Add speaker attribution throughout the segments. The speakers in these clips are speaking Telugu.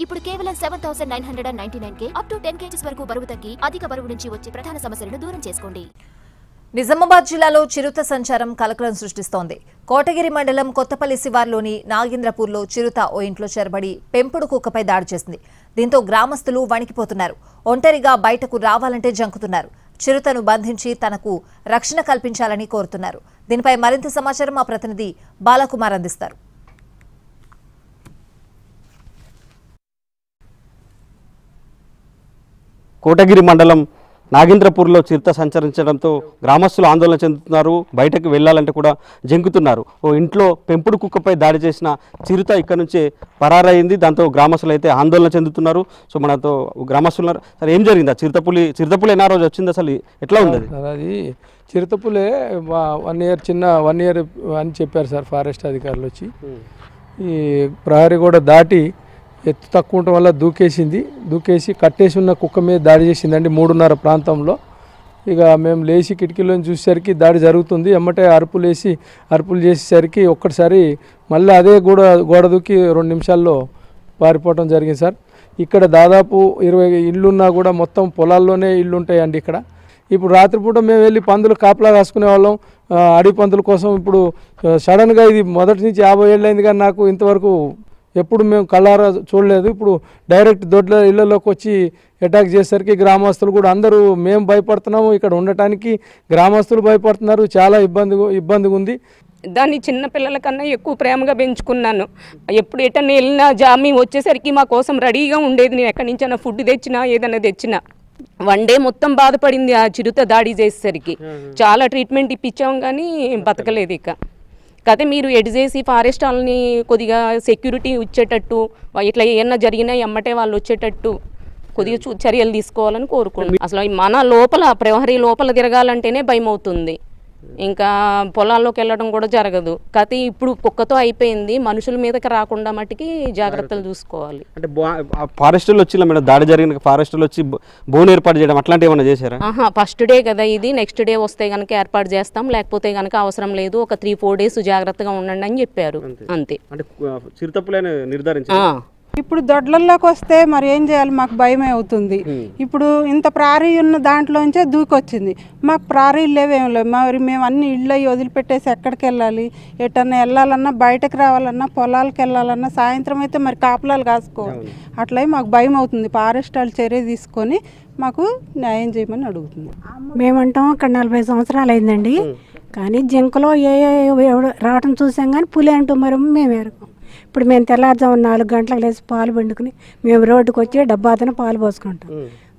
Speaker 1: ఇప్పుడు కేవలం 7999కే అప్ టు 10 kgs వరకు బరువు తగ్గి అధిక బరువు నుంచి వచ్చే ప్రధాన సమస్యలను దూరం చేసుకోండి.
Speaker 2: నిజామాబాద్ జిల్లాలో చిరుత సంచారం కలకలం సృష్టిస్తోంది. కోటగిరి మండలం కొత్తపల్లి శివార్లోని నాగేంద్రపూర్లో చిరుత ఓ ఇంట్లో చేరబడి పెంపుడు కుక్కపై దాడి చేసింది. దీంతో గ్రామస్తులు వణికిపోతున్నారు. ఒంటరిగా బయటకు రావాలంటే జంకుతున్నారు. చిరుతను బంధించి తనకు రక్షణ కల్పించాలని కోరుతున్నారు. దీనిపై మరింత సమాచారం మా ప్రతినిధి బాలకుమార్ అందిస్తారు.
Speaker 3: కోటగిరి మండలం నాగేంద్రపూర్లో చిరుత సంచరించడంతో గ్రామస్తులు ఆందోళన చెందుతున్నారు. బయటకు వెళ్ళాలంటే కూడా జంకుతున్నారు. ఓ ఇంట్లో పెంపుడు కుక్కపై దాడి చేసిన చిరుత ఇక్కడ నుంచే పరారైంది. దాంతో గ్రామస్తులు అయితే ఆందోళన చెందుతున్నారు. సో మనతో గ్రామస్తులు సార్, ఏం జరిగింది? చిరుతపులి ఎన్నో రోజు వచ్చింది, అసలు ఎట్లా ఉంది?
Speaker 4: అది చిరుతపులే 1 year చిన్న 1 year అని చెప్పారు సార్ ఫారెస్ట్ అధికారులు వచ్చి. ఈ ప్రహరీ కూడా దాటి ఎత్తు తక్కువ ఉండటం వల్ల దూకేసి కట్టేసి ఉన్న కుక్క మీద దాడి చేసిందండి 3:30 ప్రాంతంలో. ఇక మేము లేచి కిటికీలోని చూసేసరికి దాడి జరుగుతుంది. ఎమ్మటే అరుపులు చేసేసరికి ఒక్కసారి మళ్ళీ అదే గోడ దూకి 2 నిమిషాల్లో పారిపోవడం జరిగింది సార్. ఇక్కడ దాదాపు 20 ఇళ్ళున్నా కూడా మొత్తం పొలాల్లోనే ఇళ్ళు ఉంటాయండి ఇక్కడ. ఇప్పుడు రాత్రిపూట మేము వెళ్ళి పందులు కాపలా కాసుకునే వాళ్ళం, అడవి పందుల కోసం. ఇప్పుడు సడన్గా ఇది మొదటి నుంచి 50 ఏళ్ళు అయింది కానీ నాకు ఇంతవరకు ఎప్పుడు మేము కళ్ళారా చూడలేదు. ఇప్పుడు డైరెక్ట్ దొడ్ల ఇళ్లలోకి వచ్చి అటాక్ చేసేసరికి గ్రామస్తులు కూడా అందరూ మేము భయపడుతున్నాము, ఇక్కడ ఉండటానికి గ్రామస్తులు భయపడుతున్నారు. చాలా ఇబ్బందిగా ఉంది.
Speaker 5: దాన్ని చిన్న పిల్లల కన్నా ఎక్కువ ప్రేమగా పెంచుకున్నాను. ఎప్పుడు ఎటన్నా వెళ్ళినా జామీ వచ్చేసరికి మా కోసం రెడీగా ఉండేది. నేను ఎక్కడి నుంచైనా ఫుడ్ తెచ్చినా ఏదైనా తెచ్చినా 1 day మొత్తం బాధపడింది ఆ చిరుత దాడి చేసేసరికి. చాలా ట్రీట్మెంట్ ఇప్పించాం కానీ బతకలేదు. కాకపోతే మీరు ఎడ్ చేసి ఫారెస్ట్ వాళ్ళని కొద్దిగా సెక్యూరిటీ ఇచ్చేటట్టు, ఇట్లా ఏమన్నా జరిగినా ఎమ్మటే వాళ్ళు వచ్చేటట్టు కొద్దిగా చర్యలు తీసుకోవాలని కోరుకుంటున్నాను. అసలు మన లోపల ప్రహరీ లోపల తిరగాలంటేనే భయం అవుతుంది. ఇంకా పొలాల్లోకి వెళ్ళడం కూడా జరగదు. కాకపోతే ఇప్పుడు కుక్కతో అయిపోయింది. మనుషుల మీదకి రాకుండా మట్టికి జాగ్రత్తలు చూసుకోవాలి.
Speaker 3: అంటే ఫారెస్ట్లో వచ్చి మేడం దాడి జరిగిన ఫారెస్ట్లో వచ్చి బోన్ ఏర్పాటు చేయడం అట్లాంటివి ఏమైనా చేశారా?
Speaker 5: ఫస్ట్ డే కదా ఇది. నెక్స్ట్ డే వస్తే కనుక ఏర్పాటు చేస్తాం, లేకపోతే కనుక అవసరం లేదు, ఒక 3-4 days జాగ్రత్తగా ఉండండి అని చెప్పారు. అంతే.
Speaker 3: అంటే చిరుతపులని నిర్ధారించారు.
Speaker 6: ఇప్పుడు దొడ్లలోకి వస్తే మరి ఏం చేయాలి, మాకు భయమే అవుతుంది. ఇప్పుడు ఇంత ప్రారీ ఉన్న దాంట్లోంచే దూకొచ్చింది. మాకు ప్రారీలు లేవేం లేవు. మరి మేము అన్ని ఇళ్ళు వదిలిపెట్టేసి ఎక్కడికి వెళ్ళాలి? ఎటన్నా వెళ్ళాలన్నా, బయటకు రావాలన్నా, పొలాలకు వెళ్ళాలన్నా సాయంత్రం అయితే మరి కాపలాలు కాసుకోవాలి. అట్లా మాకు భయం అవుతుంది. ఫారెస్ట్ వాళ్ళు చర్య తీసుకొని మాకు న్యాయం చేయమని అడుగుతుంది.
Speaker 7: మేమంటాం అక్కడ 40 సంవత్సరాలు అయిందండి, కానీ జింకలో రావటం చూసాం కానీ పులి అంటూ మరి మేము ఎరగం. ఇప్పుడు మేము తెల్లారుజామున 4 గంటలకు లేచి పాలు పిండుకుని మేము రోడ్డుకు వచ్చి డబ్బాతోనే పాలు పోసుకుంటాం.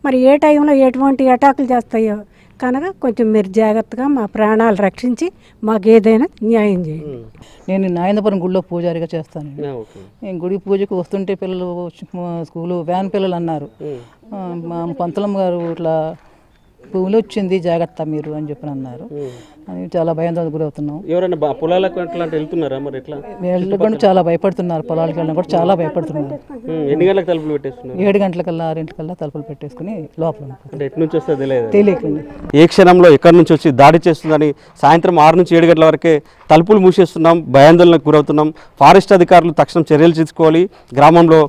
Speaker 7: మరి ఏ టైంలో ఎటువంటి అటాకులు చేస్తాయో కనుక కొంచెం మీరు జాగ్రత్తగా మా ప్రాణాలు రక్షించి మాకు ఏదైనా న్యాయం చేయండి.
Speaker 8: నేను నాగేంద్రపురం గుడిలో పూజారిగా చేస్తాను. నేను గుడి పూజకు వస్తుంటే పిల్లలు స్కూలు వ్యాన్ పిల్లలు అన్నారు, మా పంతులమ్మ గారు ఇట్లా పువ్వులు వచ్చింది జాగ్రత్త మీరు అని చెప్పి అన్నారు. అని చాలా భయంతో గురవుతున్నాం.
Speaker 3: ఎవరైనా పొలాలకు వెళ్తున్నారా? మరి ఎట్లా
Speaker 8: వెళ్ళకుండా చాలా భయపడుతున్నారు. పొలాలకు వెళ్ళినా కూడా చాలా భయపడుతున్నారు.
Speaker 3: ఎన్ని గంటలకు తలుపులు పెట్టేస్తున్నారు?
Speaker 8: 7 గంటలకల్లా 6 తలుపులు పెట్టేసుకుని లోపల
Speaker 3: తెలియకుండా ఏ క్షణంలో ఎక్కడి నుంచి వచ్చి దాడి చేస్తుందని సాయంత్రం 6 నుంచి 7 గంటల వరకే తలుపులు మూసేస్తున్నాం, భయాందోళనకు గురవుతున్నాం. ఫారెస్ట్ అధికారులు తక్షణం చర్యలు తీసుకోవాలి, గ్రామంలో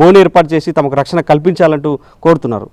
Speaker 3: బోన్ ఏర్పాటు చేసి తమకు రక్షణ కల్పించాలంటూ కోరుతున్నారు.